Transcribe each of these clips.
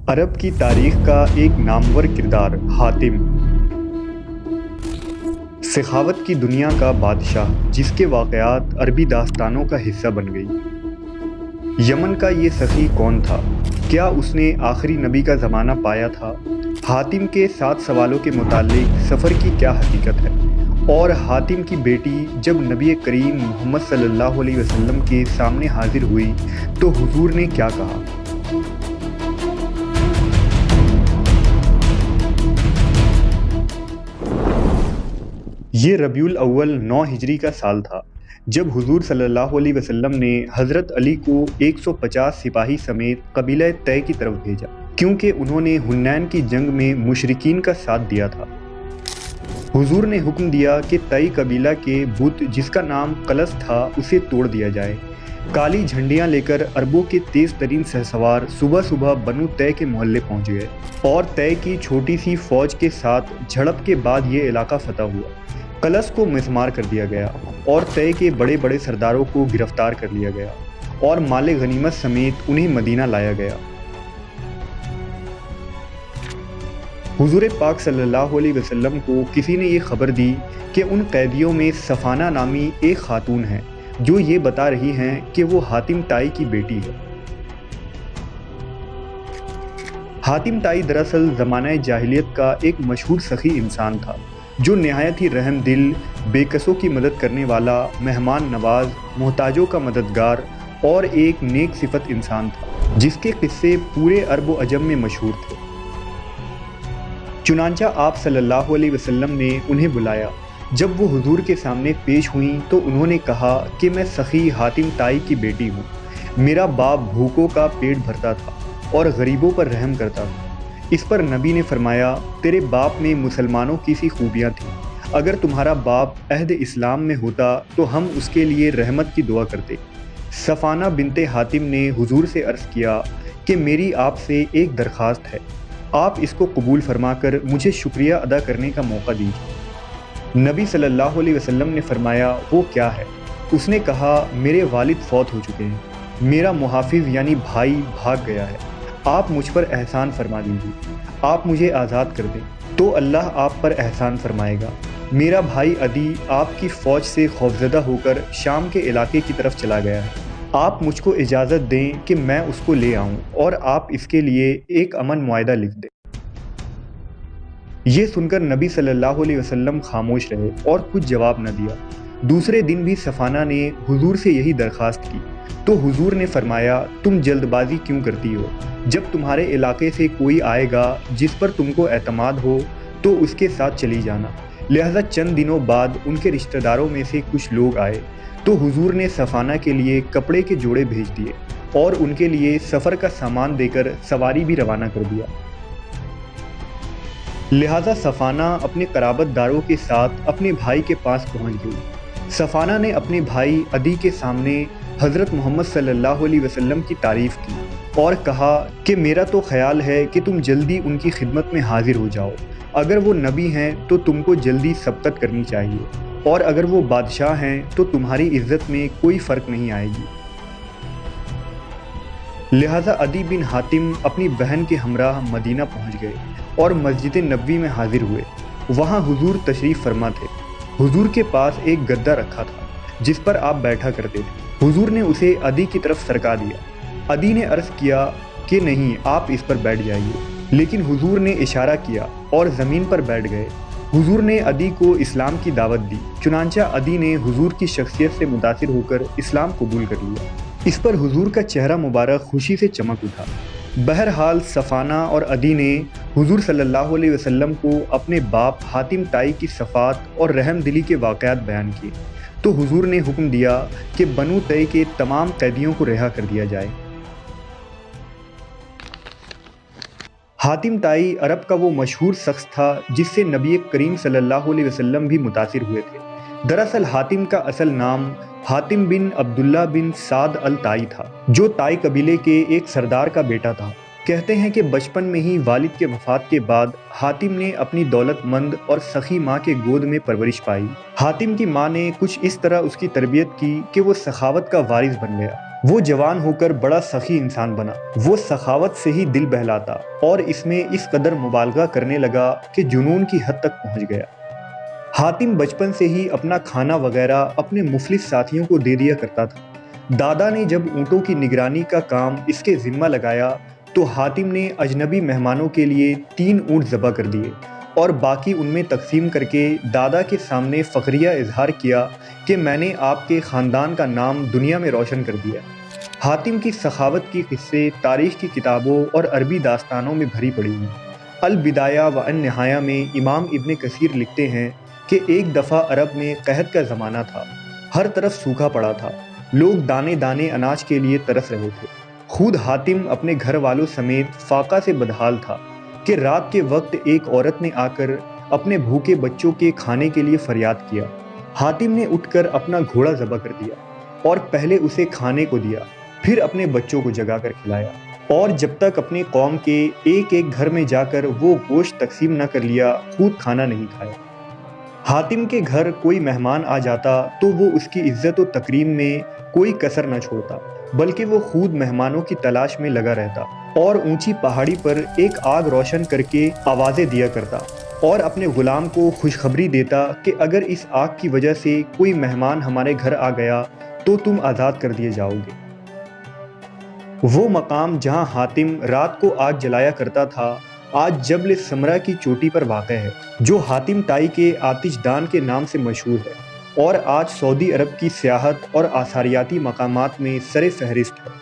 عرب کی تاریخ کا ایک نامور کردار حاتم، سخاوت کی دنیا کا بادشاہ جس کے واقعات عربی داستانوں کا حصہ بن گئی۔ یمن کا یہ سخی کون تھا؟ کیا اس نے آخری نبی کا زمانہ پایا تھا؟ حاتم کے 7 سوالوں کے متعلق سفر کی کیا حقیقت ہے؟ اور حاتم کی بیٹی جب نبی کریم محمد صلی اللہ علیہ وسلم کے سامنے حاضر ہوئی تو حضور نے کیا کہا؟ یہ ربیع الاول 9 ہجری کا سال تھا جب حضور صلی اللہ علیہ وسلم نے حضرت علی کو 150 سپاہی سمیت قبیلہ طے کی طرف بھیجا، کیونکہ انہوں نے حنین کی جنگ میں مشرکین کا ساتھ دیا تھا۔ حضور نے حکم دیا کہ طئی قبیلہ کے بت جس کا نام قلس تھا اسے توڑ دیا جائے۔ کالی جھنڈیاں لے کر عربوں کے تیز ترین شہسوار صبح صبح بنو طے کے محلے پہنچ گئے اور طے کی چھوٹی سی فوج کے ساتھ جھڑپ کے بعد یہ علاقہ فتح ہوا۔ قلس کو مسمار کر دیا گیا اور طے کے بڑے بڑے سرداروں کو گرفتار کر لیا گیا اور مال غنیمت سمیت انہیں مدینہ لایا گیا۔ حضور پاک صلی اللہ علیہ وسلم کو کسی نے یہ خبر دی کہ ان قیدیوں میں صفانہ نامی ایک خاتون ہے جو یہ بتا رہی ہیں کہ وہ حاتم طائی کی بیٹی ہے۔ حاتم طائی دراصل زمانہ جاہلیت کا ایک مشہور سخی انسان تھا جو نہایت ہی رحم دل، بے کسوں کی مدد کرنے والا، مہمان نواز، محتاجوں کا مددگار اور ایک نیک صفت انسان تھا جس کے قصے پورے عرب و عجم میں مشہور تھے۔ چنانچہ آپ صلی اللہ علیہ وسلم نے انہیں بلایا۔ جب وہ حضور کے سامنے پیش ہوئیں تو انہوں نے کہا کہ میں سخی حاتم طائی کی بیٹی ہوں۔ میرا باپ بھوکوں کا پیٹ بھرتا تھا اور غریبوں پر رحم کرتا تھا۔ اس پر نبی نے فرمایا، تیرے باپ میں مسلمانوں کی سی خوبیاں تھیں، اگر تمہارا باپ عہد اسلام میں ہوتا تو ہم اس کے لیے رحمت کی دعا کرتے۔ صفانہ بنت حاتم نے حضور سے عرض کیا کہ میری آپ سے ایک درخواست ہے، آپ اس کو قبول فرما کر مجھے شکریہ ادا کرنے کا موقع دیجیے۔ نبی صلی اللہ علیہ وسلم نے فرمایا، وہ کیا ہے؟ اس نے کہا، میرے والد فوت ہو چکے ہیں، میرا محافظ یعنی بھائی بھاگ گیا ہے، آپ مجھ پر احسان فرما دیجیے، آپ مجھے آزاد کر دیں تو اللہ آپ پر احسان فرمائے گا۔ میرا بھائی عدی آپ کی فوج سے خوفزدہ ہو کر شام کے علاقے کی طرف چلا گیا ہے، آپ مجھ کو اجازت دیں کہ میں اس کو لے آؤں اور آپ اس کے لیے ایک امن معاہدہ لکھ دیں۔ یہ سن کر نبی صلی اللہ علیہ وسلم خاموش رہے اور کچھ جواب نہ دیا۔ دوسرے دن بھی صفانہ نے حضور سے یہی درخواست کی تو حضور نے فرمایا، تم جلد بازی کیوں کرتی ہو؟ جب تمہارے علاقے سے کوئی آئے گا جس پر تم کو اعتماد ہو تو اس کے ساتھ چلی جانا۔ لہذا چند دنوں بعد ان کے رشتہ داروں میں سے کچھ لوگ آئے تو حضور نے صفانہ کے لیے کپڑے کے جوڑے بھیج دیے اور ان کے لیے سفر کا سامان دے کر سواری بھی روانہ کر دیا۔ لہذا صفانہ اپنے قرابت داروں کے ساتھ اپنے بھائی کے پاس پہنچ گئی۔ صفانہ نے اپنے بھائی عدی کے سامنے حضرت محمد صلی اللہ علیہ وسلم کی تعریف کی اور کہا کہ میرا تو خیال ہے کہ تم جلدی ان کی خدمت میں حاضر ہو جاؤ، اگر وہ نبی ہیں تو تم کو جلدی سبقت کرنی چاہیے اور اگر وہ بادشاہ ہیں تو تمہاری عزت میں کوئی فرق نہیں آئے گی۔ لہذا عدی بن حاتم اپنی بہن کے ہمراہ مدینہ پہنچ گئے اور مسجد نبوی میں حاضر ہوئے۔ وہاں حضور تشریف فرما تھے۔ حضور کے پاس ایک گدا رکھا تھا جس پر آپ بیٹھا کرتے تھے۔ حضور نے اسے عدی کی طرف سرکا دیا۔ عدی نے عرض کیا کہ نہیں، آپ اس پر بیٹھ جائیے، لیکن حضور نے اشارہ کیا اور زمین پر بیٹھ گئے۔ حضور نے عدی کو اسلام کی دعوت دی، چنانچہ عدی نے حضور کی شخصیت سے متاثر ہو کر اسلام قبول کر لیا۔ اس پر حضور کا چہرہ مبارک خوشی سے چمک اٹھا۔ بہرحال صفانہ اور عدی نے حضور صلی اللہ علیہ وسلم کو اپنے باپ حاتم طائی کی صفات اور رحم دلی کے واقعات بیان کیے تو حضور نے حکم دیا کہ بنو طے کے تمام قیدیوں کو رہا کر دیا جائے۔ حاتم طائی عرب کا وہ مشہور شخص تھا جس سے نبی کریم صلی اللہ علیہ وسلم بھی متاثر ہوئے تھے۔ دراصل حاتم کا اصل نام حاتم بن عبداللہ بن سعد الطائی تھا جو طائی قبیلے کے ایک سردار کا بیٹا تھا۔ کہتے ہیں کہ بچپن میں ہی والد کے وفات کے بعد حاتم نے اپنی دولت مند اور سخی ماں کے گود میں پرورش پائی۔ حاتم کی ماں نے کچھ اس طرح اس کی تربیت کی کہ وہ سخاوت کا وارث بن گیا۔ وہ جوان ہو کر بڑا سخی انسان بنا۔ وہ سخاوت سے ہی دل بہلاتا اور اس میں اس قدر مبالغہ کرنے لگا کہ جنون کی حد تک پہنچ گیا۔ حاتم بچپن سے ہی اپنا کھانا وغیرہ اپنے مفلس ساتھیوں کو دے دیا کرتا تھا۔ دادا نے جب اونٹوں کی نگرانی کا کام اس کے ذمہ لگایا تو حاتم نے اجنبی مہمانوں کے لیے 3 اونٹ ذبح کر دیے اور باقی ان میں تقسیم کر کے دادا کے سامنے فخریہ اظہار کیا کہ میں نے آپ کے خاندان کا نام دنیا میں روشن کر دیا۔ حاتم کی سخاوت کی قصے تاریخ کی کتابوں اور عربی داستانوں میں بھری پڑی ہیں۔ البدایہ و النہایہ میں امام ابن کثیر لکھتے ہیں کہ ایک دفعہ عرب میں قحط کا زمانہ تھا، ہر طرف سوکھا پڑا تھا، لوگ دانے دانے اناج کے لیے ترس رہے تھے۔ خود حاتم اپنے گھر والوں سمیت فاقہ سے بدحال تھا کہ رات کے وقت ایک عورت نے آ کر اپنے بھوکے بچوں کے کھانے کے لیے فریاد کیا۔ حاتم نے اٹھ کر اپنا گھوڑا ذبح کر دیا اور پہلے اسے کھانے کو دیا، پھر اپنے بچوں کو جگا کر کھلایا، اور جب تک اپنے قوم کے ایک ایک گھر میں جا کر وہ گوشت تقسیم نہ کر لیا خود کھانا نہیں کھایا۔ حاتم کے گھر کوئی مہمان آ جاتا تو وہ اس کی عزت و تکریم میں کوئی کسر نہ چھوڑتا، بلکہ وہ خود مہمانوں کی تلاش میں لگا رہتا اور اونچی پہاڑی پر ایک آگ روشن کر کے آوازیں دیا کرتا اور اپنے غلام کو خوشخبری دیتا کہ اگر اس آگ کی وجہ سے کوئی مہمان ہمارے گھر آ گیا تو تم آزاد کر دیے جاؤ گے۔ وہ مقام جہاں حاتم رات کو آگ جلایا کرتا تھا آج جبل سمرہ کی چوٹی پر واقع ہے، جو حاتم طائی کے آتش دان کے نام سے مشہور ہے اور آج سعودی عرب کی سیاحت اور آثاریاتی مقامات میں سر فہرست ہے۔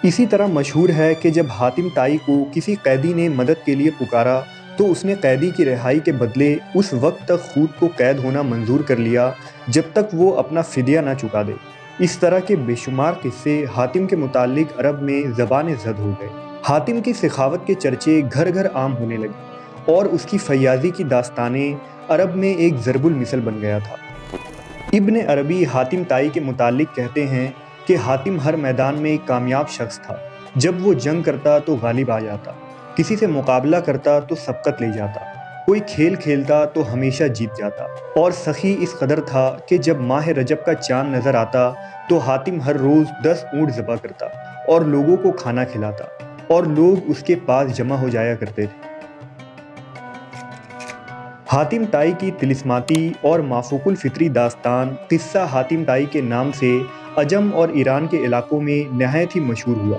اسی طرح مشہور ہے کہ جب حاتم طائی کو کسی قیدی نے مدد کے لیے پکارا تو اس نے قیدی کی رہائی کے بدلے اس وقت تک خود کو قید ہونا منظور کر لیا جب تک وہ اپنا فدیہ نہ چکا دے۔ اس طرح کے بے شمار قصے حاتم کے متعلق عرب میں زبان زد ہو گئے۔ حاتم کی سخاوت کے چرچے گھر گھر عام ہونے لگے اور اس کی فیاضی کی داستانیں عرب میں ایک ضرب المثل بن گیا تھا۔ ابن عربی حاتم طائی کے متعلق کہتے ہیں کہ حاتم ہر میدان میں ایک کامیاب شخص تھا۔ جب وہ جنگ کرتا تو غالب آ جاتا، کسی سے مقابلہ کرتا تو سبقت لے جاتا، کوئی کھیل کھیلتا تو ہمیشہ جیت جاتا، اور سخی اس قدر تھا کہ جب ماہ رجب کا چاند نظر آتا تو حاتم ہر روز 10 اونٹ ذبح کرتا اور لوگوں کو کھانا کھلاتا، اور لوگ اس کے پاس جمع ہو جایا کرتے تھے۔ حاتم طائی کی طلسماتی اور مافوق الفطری داستان قصہ حاتم طائی کے نام سے عجم اور ایران کے علاقوں میں نہایت ہی مشہور ہوا۔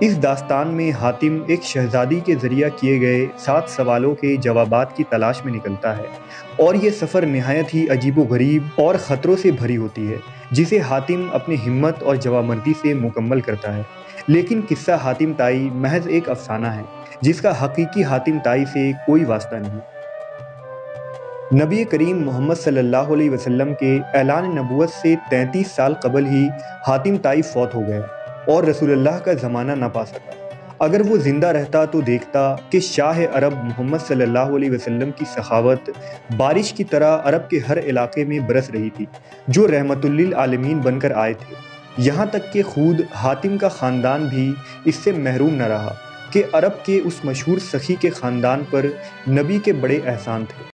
اس داستان میں حاتم ایک شہزادی کے ذریعہ کیے گئے 7 سوالوں کے جوابات کی تلاش میں نکلتا ہے، اور یہ سفر نہایت ہی عجیب و غریب اور خطروں سے بھری ہوتی ہے، جسے حاتم اپنی ہمت اور جوانمردی سے مکمل کرتا ہے۔ لیکن قصہ حاتم طائی محض ایک افسانہ ہے جس کا حقیقی حاتم طائی سے کوئی واسطہ نہیں۔ نبی کریم محمد صلی اللہ علیہ وسلم کے اعلان نبوت سے 33 سال قبل ہی حاتم طائی فوت ہو گیا اور رسول اللہ کا زمانہ نہ پا سکا۔ اگر وہ زندہ رہتا تو دیکھتا کہ شاہ عرب محمد صلی اللہ علیہ وسلم کی سخاوت بارش کی طرح عرب کے ہر علاقے میں برس رہی تھی، جو رحمت للعالمین بن کر آئے تھے، یہاں تک کہ خود حاتم کا خاندان بھی اس سے محروم نہ رہا کہ عرب کے اس مشہور سخی کے خاندان پر نبی کے بڑے احسان تھے۔